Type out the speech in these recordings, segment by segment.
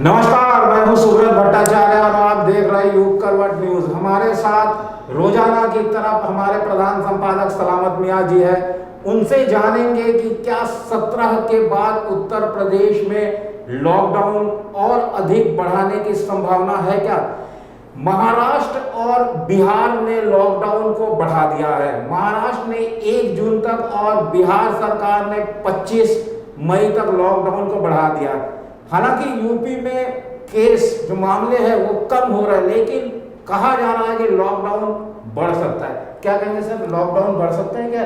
नमस्कार, मैं हूं सुब्रत भट्टाचार्य और आप देख रहे हैं युग करवट न्यूज। हमारे साथ रोजाना की तरफ हमारे प्रधान संपादक सलामत मियां जी है। उनसे जानेंगे कि क्या 17 के बाद उत्तर प्रदेश में लॉकडाउन और अधिक बढ़ाने की संभावना है क्या। महाराष्ट्र और बिहार ने लॉकडाउन को बढ़ा दिया है। महाराष्ट्र ने 1 जून तक और बिहार सरकार ने 25 मई तक लॉकडाउन को बढ़ा दिया। हालांकि यूपी में केस जो मामले हैं वो कम हो रहे हैं, लेकिन कहा जा रहा है कि लॉकडाउन बढ़ सकता है। क्या कहेंगे सर, लॉकडाउन बढ़ सकता है क्या?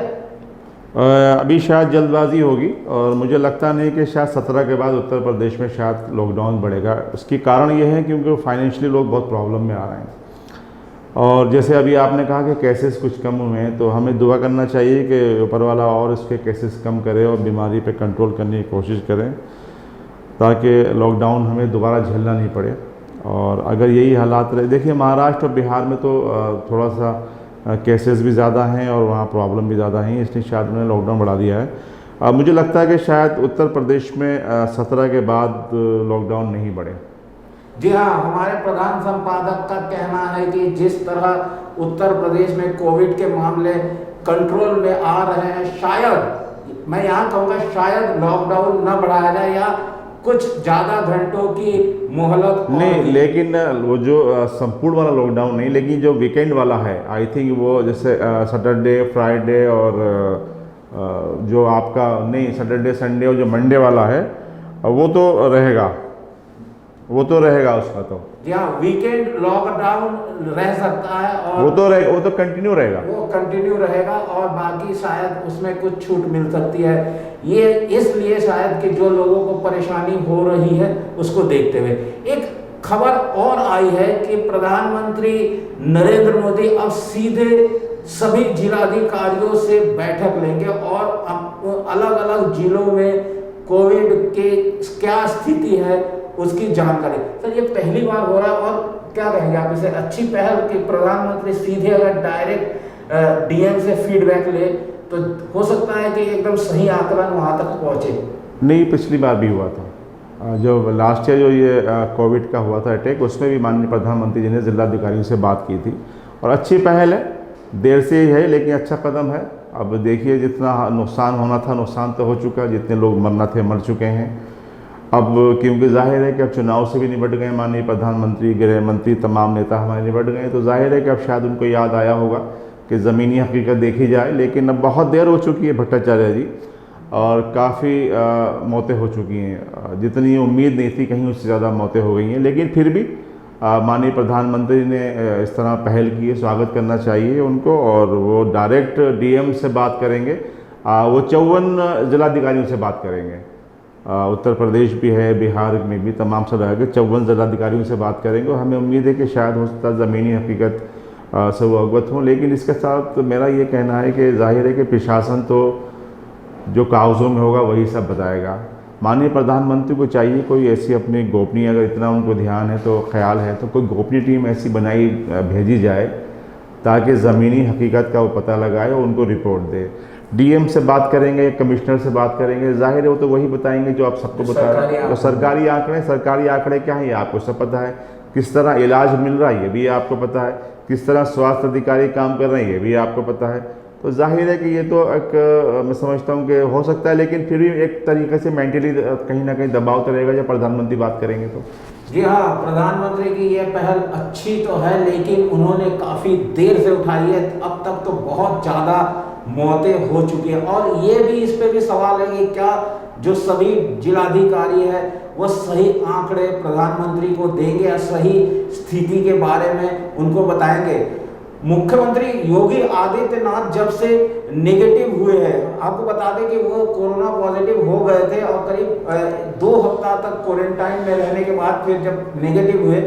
अभी शायद जल्दबाजी होगी और मुझे लगता नहीं कि शायद 17 के बाद उत्तर प्रदेश में शायद लॉकडाउन बढ़ेगा। इसकी कारण ये है क्योंकि फाइनेंशियली लोग बहुत प्रॉब्लम में आ रहे हैं और जैसे अभी आपने कहा कि केसेस कुछ कम हुए हैं, तो हमें दुआ करना चाहिए कि ऊपर वाला और इसके केसेस कम करे और बीमारी पे कंट्रोल करने की कोशिश करें ताकि लॉकडाउन हमें दोबारा झेलना नहीं पड़े। और अगर यही हालात रहे, देखिए महाराष्ट्र और बिहार में तो थोड़ा सा केसेस भी ज़्यादा हैं और वहाँ प्रॉब्लम भी ज़्यादा हैं, इसलिए शायद उन्होंने लॉकडाउन बढ़ा दिया है। मुझे लगता है कि शायद उत्तर प्रदेश में 17 के बाद लॉकडाउन नहीं बढ़े। जी हाँ, हमारे प्रधान संपादक का कहना है कि जिस तरह उत्तर प्रदेश में कोविड के मामले कंट्रोल में आ रहे हैं, शायद मैं यहाँ कहूँगा शायद लॉकडाउन न बढ़ाया जाए या कुछ ज़्यादा घंटों की मोहलत नहीं, लेकिन वो जो संपूर्ण वाला लॉकडाउन नहीं, लेकिन जो वीकेंड वाला है, आई थिंक वो जैसे सैटरडे फ्राइडे और जो आपका नहीं सैटरडे संडे और जो मंडे वाला है वो तो रहेगा, उसका तो या वीकेंड लॉकडाउन रह सकता है और वो तो कंटिन्यू रहेगा और बाकी शायद उसमें कुछ छूट मिल सकती है। ये इसलिए शायद कि जो लोगों को परेशानी हो रही है उसको देखते हुए। एक खबर और आई है कि प्रधानमंत्री नरेंद्र मोदी अब सीधे सभी जिलाधिकारियों से बैठक लेंगे और अलग अलग जिलों में कोविड के क्या स्थिति है उसकी जानकारी। सर, ये पहली बार हो रहा है और क्या कहेंगे आप इसे? अच्छी पहल कि प्रधानमंत्री सीधे अगर डायरेक्ट डीएम से फीडबैक ले तो हो सकता है कि एकदम सही आकलन वहां तक पहुंचे। नहीं, पिछली बार भी हुआ था, जो लास्ट ईयर जो ये कोविड का हुआ था अटैक, उसमें भी माननीय प्रधानमंत्री जी ने जिलाधिकारियों से बात की थी और अच्छी पहल है, देर से ही है लेकिन अच्छा कदम है। अब देखिए जितना नुकसान होना था नुकसान तो हो चुका, जितने लोग मरना थे मर चुके हैं। अब क्योंकि जाहिर है कि अब चुनाव से भी निपट गए, माननीय प्रधानमंत्री, गृह मंत्री, तमाम नेता हमारे निपट गए, तो जाहिर है कि अब शायद उनको याद आया होगा कि ज़मीनी हकीकत देखी जाए। लेकिन अब बहुत देर हो चुकी है भट्टाचार्य जी और काफ़ी मौतें हो चुकी हैं, जितनी उम्मीद नहीं थी कहीं उससे ज़्यादा मौतें हो गई हैं। लेकिन फिर भी माननीय प्रधानमंत्री ने इस तरह पहल की है, स्वागत करना चाहिए उनको। और वो डायरेक्ट डीएम से बात करेंगे, वो 54 जिलाधिकारियों से बात करेंगे, उत्तर प्रदेश भी है, बिहार में भी, तमाम सब रहेंगे, 54 जिलाधिकारियों से बात करेंगे और हमें उम्मीद है कि शायद हो सकता है ज़मीनी हकीकत से वो अवगत हों। लेकिन इसके साथ मेरा ये कहना है कि जाहिर है कि प्रशासन तो जो कागज़ों में होगा वही सब बताएगा। माननीय प्रधानमंत्री को चाहिए कोई ऐसी अपनी गोपनीय, अगर इतना उनको ध्यान है तो ख्याल है तो कोई गोपनीय टीम ऐसी बनाई भेजी जाए ताकि ज़मीनी हकीकत का वो पता लगाए और उनको रिपोर्ट दे। डीएम से बात करेंगे या कमिश्नर से बात करेंगे, जाहिर है वो तो वही बताएंगे जो आप सबको बता रहे हैं। तो सरकारी आंकड़े क्या है ये आपको सब पता है, किस तरह इलाज मिल रहा है ये भी आपको पता है, किस तरह स्वास्थ्य अधिकारी काम कर रहे हैं ये भी आपको पता है। तो जाहिर है कि ये तो एक मैं समझता हूँ कि हो सकता है, लेकिन फिर भी एक तरीके से मेंटली कहीं ना कहीं दबाव तो रहेगा जब प्रधानमंत्री बात करेंगे तो। जी हाँ, प्रधानमंत्री की ये पहल अच्छी तो है लेकिन उन्होंने काफ़ी देर से उठाई है। अब तक तो बहुत ज़्यादा मौतें हो चुकी हैं और ये भी इस पे भी सवाल है कि क्या जो सभी जिलाधिकारी है वो सही आंकड़े प्रधानमंत्री को देंगे या सही स्थिति के बारे में उनको बताएंगे। मुख्यमंत्री योगी आदित्यनाथ जब से नेगेटिव हुए हैं, आपको बता दें कि वो कोरोना पॉजिटिव हो गए थे और करीब 2 हफ्ता तक क्वारंटाइन में रहने के बाद फिर जब नेगेटिव हुए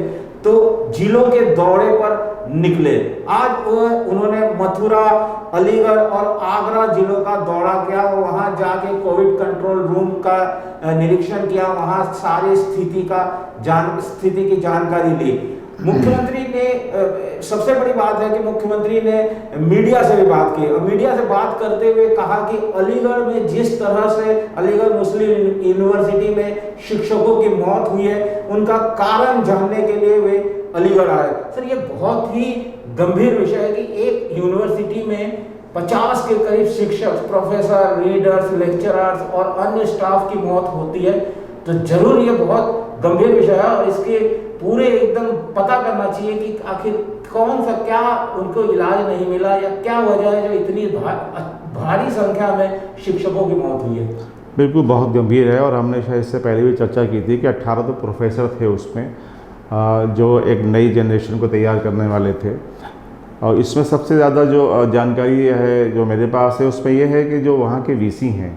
तो जिलों के दौरे पर निकले। आज उन्होंने मथुरा, अलीगढ़ और आगरा जिलों का दौरा किया और वहां जाके कोविड कंट्रोल रूम का निरीक्षण किया, वहां सारी स्थिति की जानकारी ली। मुख्यमंत्री ने सबसे बड़ी बात है कि मुख्यमंत्री ने मीडिया से भी बात की और मीडिया से बात करते हुए कहा कि अलीगढ़ में जिस तरह से अलीगढ़ मुस्लिम यूनिवर्सिटी में शिक्षकों की मौत हुई है उनका कारण जानने के लिए वे अलीगढ़ आए। सर, ये बहुत ही गंभीर विषय है कि एक यूनिवर्सिटी में 50 के करीब शिक्षक, प्रोफेसर, रीडर्स, लेक्चरर्स और अन्य स्टाफ की मौत होती है, तो जरूर ये बहुत गंभीर विषय है और इसके पूरे एकदम पता करना चाहिए कि आखिर कौन सा क्या उनको इलाज नहीं मिला या क्या वजह है जो इतनी भारी संख्या में शिक्षकों की मौत हुई है। बिल्कुल बहुत गंभीर है और हमने शायद इससे पहले भी चर्चा की थी कि 18 तो प्रोफेसर थे उसमें जो एक नई जनरेशन को तैयार करने वाले थे। और इसमें सबसे ज़्यादा जो जानकारी है जो मेरे पास है उसमें यह है कि जो वहाँ के वीसी हैं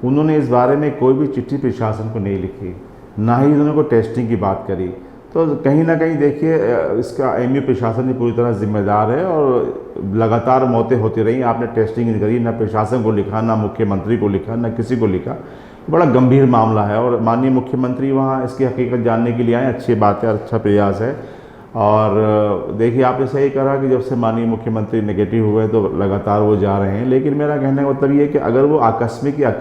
उन्होंने इस बारे में कोई भी चिट्ठी प्रशासन को नहीं लिखी, ना ही उन्होंने कोई टेस्टिंग की बात करी। तो कहीं ना कहीं देखिए इसका एमयू प्रशासन ही पूरी तरह जिम्मेदार है और लगातार मौतें होती रही, आपने टेस्टिंग नहीं करी, ना प्रशासन को लिखा, ना मुख्यमंत्री को लिखा, ना किसी को लिखा। बड़ा गंभीर मामला है और माननीय मुख्यमंत्री वहाँ इसकी हकीकत जानने के लिए आए, अच्छी बात है, अच्छा प्रयास है। और देखिए आपने सही कहा कि जब से माननीय मुख्यमंत्री नेगेटिव हुए तो लगातार वो जा रहे हैं, लेकिन मेरा कहने का मतलब ये है कि अगर वो आकस्मिक या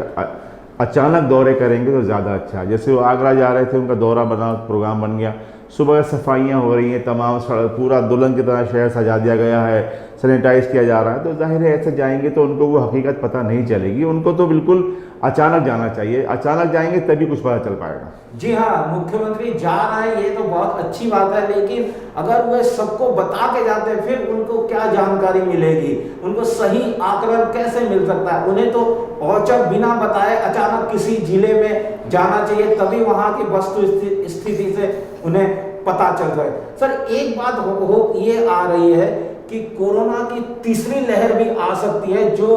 अचानक दौरे करेंगे तो ज़्यादा अच्छा है। जैसे वो आगरा जा रहे थे, उनका दौरा बना, प्रोग्राम बन गया, सुबह सफाइयाँ हो रही हैं, तमाम पूरा दुल्हन की तरह शहर सजा दिया गया है, सैनिटाइज किया जा रहा है, तो जाहिर है ऐसे जाएंगे तो उनको वो हकीकत पता नहीं चलेगी। उनको तो बिल्कुल अचानक जाना चाहिए, अचानक जाएंगे तभी कुछ पता चल पाएगा। जी हाँ, मुख्यमंत्री जा रहे हैं ये तो बहुत अच्छी बात है, लेकिन अगर वे सबको बता के जाते हैं फिर उनको क्या जानकारी मिलेगी, उनको सही आकलन कैसे मिल सकता है? उन्हें तो औचक बिना बताए अचानक किसी जिले में जाना चाहिए, तभी वहाँ की वस्तु स्थिति से उन्हें पता चल जाए। सर, एक बात ये आ रही है कि कोरोना की तीसरी लहर भी आ सकती है, जो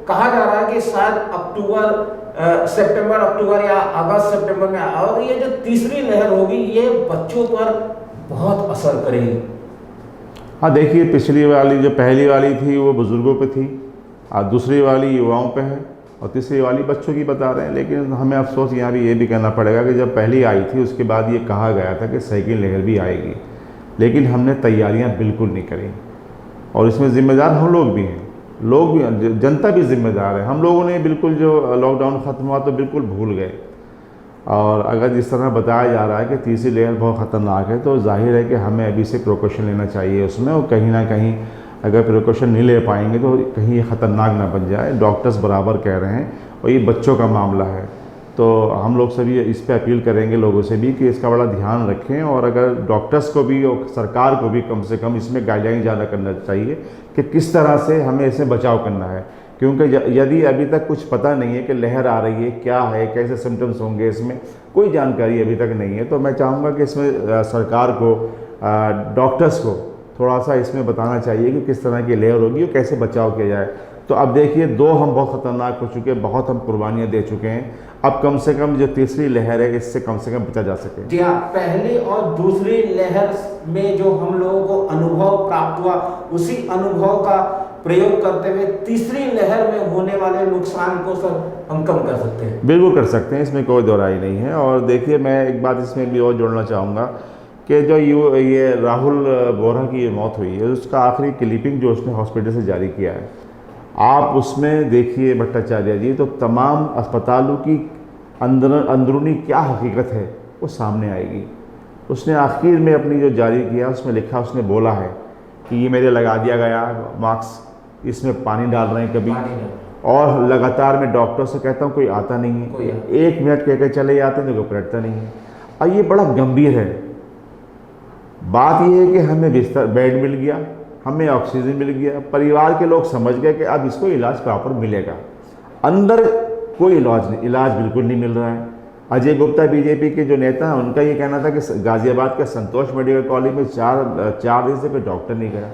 कहा जा रहा है कि शायद सितंबर अक्टूबर या अगस्त सितंबर में, और ये जो तीसरी लहर होगी ये बच्चों पर बहुत असर करेगी। हाँ देखिए, पिछली वाली जो पहली वाली थी वो बुज़ुर्गों पे थी, और दूसरी वाली युवाओं पे है, और तीसरी वाली बच्चों की बता रहे हैं। लेकिन हमें अफसोस यहाँ भी ये भी कहना पड़ेगा कि जब पहली आई थी उसके बाद ये कहा गया था कि सेकंड लहर भी आएगी, लेकिन हमने तैयारियाँ बिल्कुल नहीं करी और इसमें ज़िम्मेदार हम लोग भी हैं, लोग भी, जनता भी जिम्मेदार है। हम लोगों ने बिल्कुल जो लॉकडाउन ख़त्म हुआ तो बिल्कुल भूल गए, और अगर जिस तरह बताया जा रहा है कि तीसरी लहर बहुत ख़तरनाक है तो जाहिर है कि हमें अभी से प्रिकॉशन लेना चाहिए उसमें, और कहीं ना कहीं अगर प्रिकॉशन नहीं ले पाएंगे तो कहीं ये ख़तरनाक ना बन जाए। डॉक्टर्स बराबर कह रहे हैं और ये बच्चों का मामला है, तो हम लोग सभी इस पे अपील करेंगे लोगों से भी कि इसका बड़ा ध्यान रखें, और अगर डॉक्टर्स को भी और सरकार को भी कम से कम इसमें गाइडलाइन ज़्यादा करना चाहिए कि किस तरह से हमें इससे बचाव करना है। क्योंकि यदि अभी तक कुछ पता नहीं है कि लहर आ रही है, क्या है, कैसे सिम्टम्स होंगे, इसमें कोई जानकारी अभी तक नहीं है, तो मैं चाहूँगा कि इसमें सरकार को, डॉक्टर्स को थोड़ा सा इसमें बताना चाहिए कि किस तरह की लहर होगी और कैसे बचाव किया जाए। तो अब देखिए, दो हम बहुत ख़तरनाक हो चुके हैं, बहुत हम कुर्बानियाँ दे चुके हैं, अब कम से कम जो तीसरी लहर है इससे कम से कम बचा जा सके। जी हाँ, पहली और दूसरी लहर में जो हम लोगों को अनुभव प्राप्त हुआ उसी अनुभव का प्रयोग करते हुए तीसरी लहर में होने वाले नुकसान को सर हम कम कर सकते हैं। बिल्कुल कर सकते हैं, इसमें कोई दोहराई नहीं है। और देखिए, मैं एक बात इसमें भी और जोड़ना चाहूँगा कि जो ये राहुल बोरा की मौत हुई है उसका आखिरी क्लिपिंग जो उसने हॉस्पिटल से जारी किया है, आप उसमें देखिए भट्टाचार्य जी, तो तमाम अस्पतालों की अंदरूनी क्या हकीकत है वो सामने आएगी। उसने आखिर में अपनी जो जारी किया उसमें लिखा, उसने बोला है कि ये मेरे लगा दिया गया मास्क, इसमें पानी डाल रहे हैं कभी, और लगातार मैं डॉक्टर से कहता हूँ कोई आता नहीं है, 1 मिनट कह के चले जाते हैं तो कोई पलटता नहीं है। और ये बड़ा गंभीर है। बात ये है कि हमें बिस्तर बेड मिल गया, हमें ऑक्सीजन मिल गया, परिवार के लोग समझ गए कि अब इसको इलाज प्रॉपर मिलेगा, अंदर कोई इलाज बिल्कुल नहीं मिल रहा है। अजय गुप्ता बीजेपी के जो नेता हैं उनका ये कहना था कि गाज़ियाबाद के संतोष मेडिकल कॉलेज में 4 दिन से कोई डॉक्टर नहीं गया।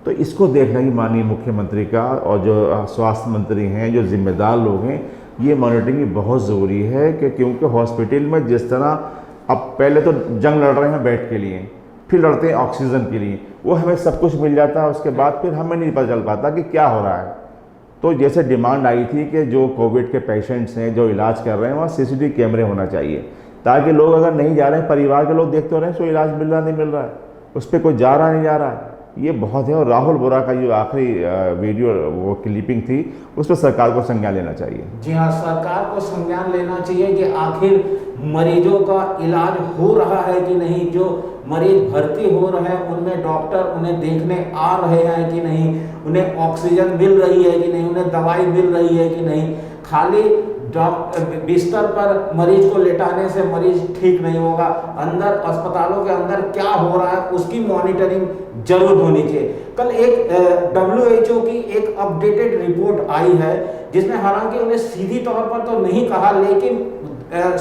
तो इसको देखना ही माननीय मुख्यमंत्री का और जो स्वास्थ्य मंत्री हैं, जो जिम्मेदार लोग हैं, ये मॉनिटरिंग बहुत ज़रूरी है कि क्योंकि हॉस्पिटल में जिस तरह अब पहले तो जंग लड़ रहे हैं बेड के लिए, फिर लड़ते हैं ऑक्सीजन के लिए, वो हमें सब कुछ मिल जाता है, उसके बाद फिर हमें नहीं पता चल पाता कि क्या हो रहा है। तो जैसे डिमांड आई थी कि जो कोविड के पेशेंट्स हैं जो इलाज कर रहे हैं वहाँ CCTV कैमरे होना चाहिए, ताकि लोग अगर नहीं जा रहे हैं, परिवार के लोग देखते हो रहे हैं तो इलाज मिल रहा नहीं मिल रहा है, उस पर कोई जा रहा नहीं जा रहा है, ये बहुत है। और राहुल बोरा का जो आखिरी वीडियो वो क्लिपिंग थी, उस पर सरकार को संज्ञान लेना चाहिए। जी हाँ, सरकार को संज्ञान लेना चाहिए कि आखिर मरीजों का इलाज हो रहा है कि नहीं, जो मरीज भर्ती हो रहे हैं उनमें डॉक्टर उन्हें देखने आ रहे हैं कि नहीं, उन्हें ऑक्सीजन मिल रही है कि नहीं, उन्हें दवाई मिल रही है कि नहीं। खाली बिस्तर पर मरीज को लेटाने से मरीज ठीक नहीं होगा, अंदर अस्पतालों के अंदर क्या हो रहा है उसकी मॉनिटरिंग जरूर होनी चाहिए। कल एक WHO की एक अपडेटेड रिपोर्ट आई है जिसमें हालांकि उन्हें सीधी तौर पर तो नहीं कहा, लेकिन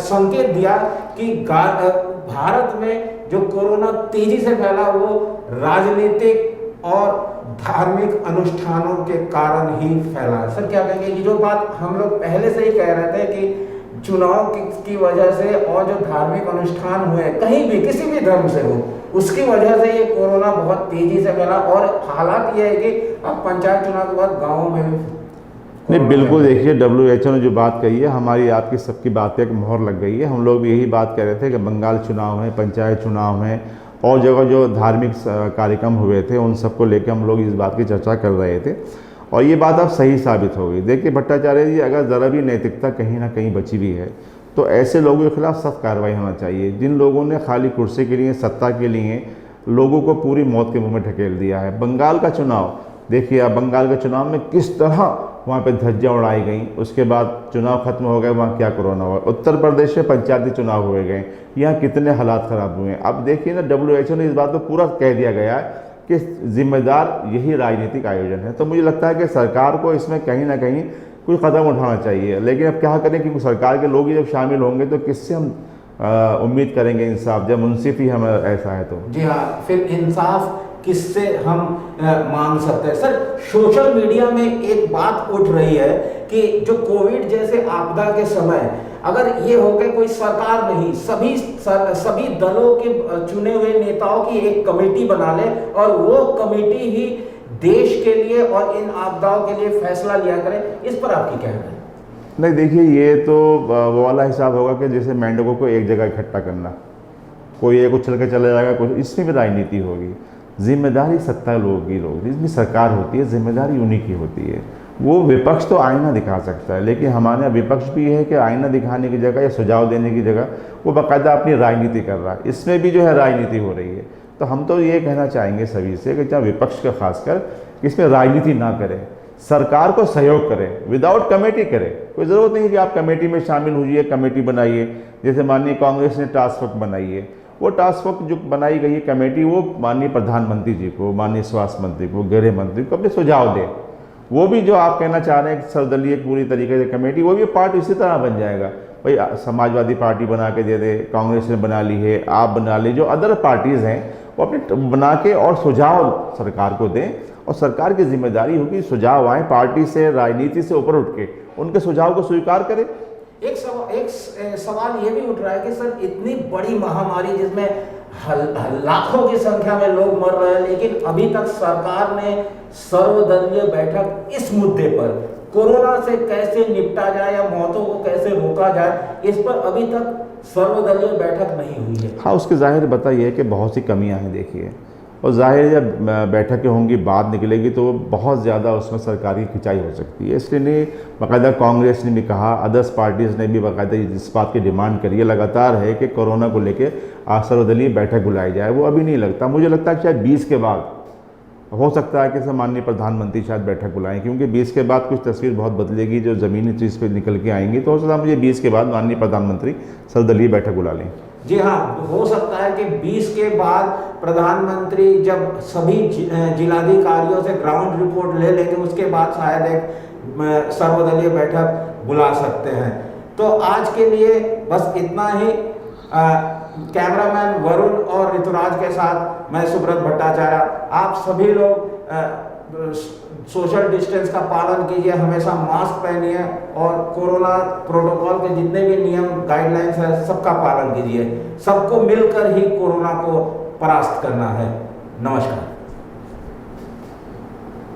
संकेत दिया कि भारत में जो कोरोना तेजी से फैला वो राजनीतिक और धार्मिक अनुष्ठानों के कारण ही फैला है। सर क्या कहेंगे, ये जो बात हम लोग पहले से ही कह रहे थे कि चुनाव की वजह से और जो धार्मिक अनुष्ठान हुए कहीं भी किसी भी धर्म से हो, उसकी वजह से ये कोरोना बहुत तेजी से फैला। और हालात ये है कि अब पंचायत चुनाव के बाद गाँवों में भी नहीं, बिल्कुल देखिए WHO ने जो बात कही है, हमारी आपकी सबकी बातें एक मोहर लग गई है। हम लोग भी यही बात कह रहे थे कि बंगाल चुनाव है, पंचायत चुनाव है और जगह जो धार्मिक कार्यक्रम हुए थे उन सबको लेकर हम लोग इस बात की चर्चा कर रहे थे और ये बात अब सही साबित हो गई। देखिए भट्टाचार्य जी, अगर ज़रा भी नैतिकता कहीं ना कहीं बची हुई है तो ऐसे लोगों के खिलाफ सख्त कार्रवाई होना चाहिए, जिन लोगों ने खाली कुर्सी के लिए, सत्ता के लिए लोगों को पूरी मौत के मुँह में ढकेल दिया है। बंगाल का चुनाव देखिए, आप बंगाल के चुनाव में किस तरह वहाँ पे धज्जियाँ उड़ाई गई, उसके बाद चुनाव खत्म हो गए, वहाँ क्या कोरोना हुआ। उत्तर प्रदेश में पंचायती चुनाव हुए गए, यहाँ कितने हालात ख़राब हुए हैं। अब देखिए ना, WHO ने इस बात को पूरा कह दिया गया है कि जिम्मेदार यही राजनीतिक आयोजन है। तो मुझे लगता है कि सरकार को इसमें कहीं ना कहीं कोई कदम उठाना चाहिए, लेकिन अब क्या करें, क्योंकि सरकार के लोग ही जब शामिल होंगे तो किससे हम उम्मीद करेंगे इंसाफ, जब मुंसिफ ही हम ऐसा है तो। जी हाँ, फिर इंसाफ किससे हम मांग सकते हैं। सर सोशल मीडिया में एक बात उठ रही है कि जो कोविड जैसे आपदा के समय अगर ये हो गए, कोई सरकार नहीं, सभी दलों के चुने हुए नेताओं की एक कमेटी बना ले और वो कमेटी ही देश के लिए और इन आपदाओं के लिए फैसला लिया करे, इस पर आपकी क्या है? नहीं देखिए, ये तो वो वाला हिसाब होगा कि जैसे मेंढकों को एक जगह इकट्ठा करना, कोई एक उछल के चला जाएगा, कुछ, इसमें भी राजनीति होगी। जिम्मेदारी सत्ता लोगों की होगी, इसमें सरकार होती है, जिम्मेदारी उन्हीं की होती है। वो विपक्ष तो आईना दिखा सकता है, लेकिन हमारे यहाँ विपक्ष भी है कि आईना दिखाने की जगह या सुझाव देने की जगह वो बाकायदा अपनी राजनीति कर रहा है। इसमें भी जो है राजनीति हो रही है। तो हम तो ये कहना चाहेंगे सभी से कि चाहे विपक्ष का खासकर इसमें राजनीति ना करें, सरकार को सहयोग करें, विदाउट कमेटी करें। कोई ज़रूरत नहीं कि आप कमेटी में शामिल होइए, कमेटी बनाइए। जैसे माननीय कांग्रेस ने टास्क फोर्स बनाई है, वो टास्क फोर्स जो बनाई गई है कमेटी, वो माननीय प्रधानमंत्री जी को, माननीय स्वास्थ्य मंत्री को, गृह मंत्री को अपने सुझाव दें। वो भी जो आप कहना चाह रहे हैं कि सर्वदलीय पूरी तरीके से कमेटी, वो भी पार्ट इसी तरह बन जाएगा। भाई समाजवादी पार्टी बना के दे दे, कांग्रेस ने बना ली है, आप बना ली, जो अदर पार्टीज़ हैं वो अपने बना के और सुझाव सरकार को दें। और सरकार की जिम्मेदारी होगी सुझाव आए पार्टी से, राजनीति से ऊपर उठ के उनके सुझाव को स्वीकार करें। एक सवाल ये भी उठ रहा है कि सर इतनी बड़ी महामारी जिसमें लाखों की संख्या में लोग मर रहे हैं, लेकिन अभी तक सरकार ने सर्वदलीय बैठक इस मुद्दे पर, कोरोना से कैसे निपटा जाए या मौतों को कैसे रोका जाए, इस पर अभी तक सर्वदलीय बैठक नहीं हुई है। हाँ, उसके जाहिर बताइए कि बहुत सी कमियां हैं देखिए, और जाहिर जब बैठकें होंगी, बात निकलेगी तो बहुत ज़्यादा उसमें सरकारी खिंचाई हो सकती है। इसलिए नहीं, बाकायदा कांग्रेस ने भी कहा, अदर्स पार्टीज़ ने भी बाकायदा इस बात की डिमांड करी है लगातार है कि कोरोना को लेके सर्वदलीय बैठक बुलाई जाए। वो अभी नहीं लगता, मुझे लगता है शायद 20 के बाद हो सकता है कि माननीय प्रधानमंत्री शायद बैठक बुलाएं, क्योंकि 20 के बाद कुछ तस्वीर बहुत बदलेगी जो ज़मीनी चीज़ पे निकल के आएंगी। तो हो सकता है मुझे 20 के बाद माननीय प्रधानमंत्री सर्वदलीय बैठक बुला लें। जी हाँ, हो सकता है कि 20 के बाद प्रधानमंत्री जब सभी जिलाधिकारियों से ग्राउंड रिपोर्ट ले लेंगे, उसके बाद शायद एक सर्वदलीय बैठक बुला सकते हैं। तो आज के लिए बस इतना ही। कैमरामैन वरुण और ऋतुराज के साथ मैं सुब्रत भट्टाचार्य। आप सभी लोग सोशल डिस्टेंस का पालन कीजिए, हमेशा मास्क पहनिए और कोरोना प्रोटोकॉल के जितने भी नियम गाइडलाइंस है सबका पालन कीजिए। सबको मिलकर ही कोरोना को परास्त करना है। नमस्कार।